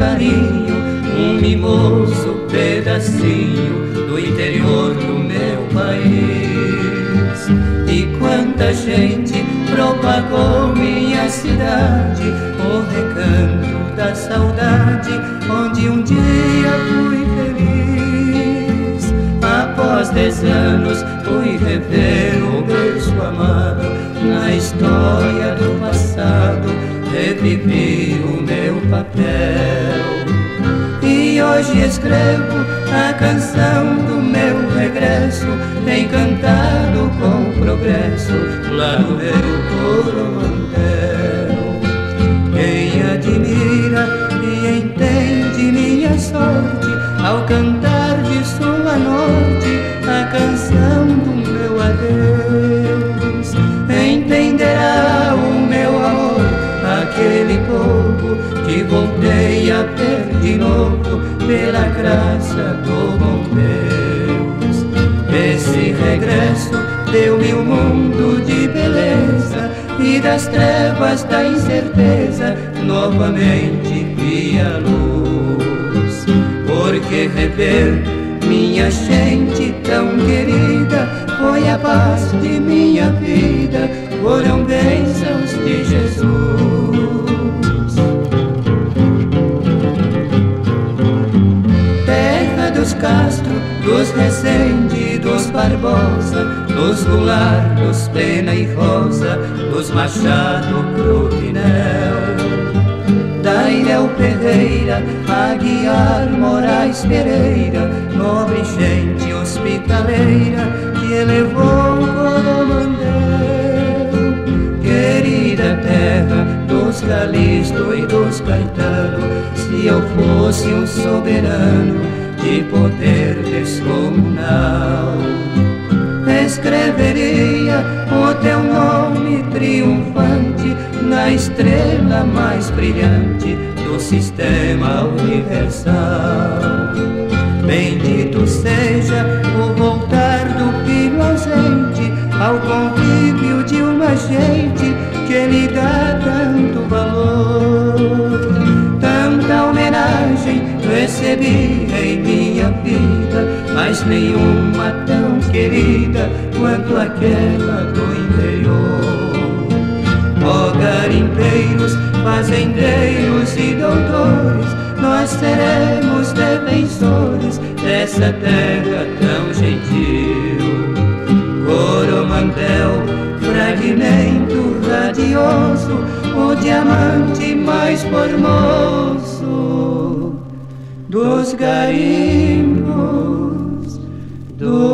carinho, um mimoso pedacinho do interior do meu país. E quanta gente propagou minha cidade, o recanto da saudade, onde um dia fui feliz. Após 10 anos fui rever o berço amado, na história do passado revivi o meu papel. E hoje escrevo a canção do meu regresso, encantado com o progresso lá no meu Coromandel. Quem admira e entende minha sorte, ao cantar de sul a norte a canção do meu adeus, entenderá o meu amor, aquele povo que voltei a ter de novo pela graça do bom Deus. Esse regresso deu-me um mundo de beleza, e das trevas da incerteza novamente vi a luz. Porque rever minha gente tão querida foi a paz de minha vida, foram bênçãos de Jesus. Terra dos Castro, dos Rezende, dos Barbosa, dos Goulart, dos Pena e Rosa, dos Machado, Cruvinel, da Ilhéu Ferreira, Aguiar, Moraes Pereira, nobre gente hospitaleira que elevou o Coromandel. Querida terra dos Calixto e dos Caetano, se eu fosse um soberano de poder descomunal, escreveria o teu nome triunfante na estrela mais brilhante do sistema universal. Bendito seja o voltar do filho ausente ao convívio de uma gente que lhe dá tanto valor. Tanta homenagem recebi em minha vida, mas nenhuma tão querida quanto aquela do interior. Ó garimpeiros, fazendeiros e doutores, nós seremos defensores dessa terra tão gentil. Coromandel, fragmento radioso, o diamante mais formoso dos garimpos do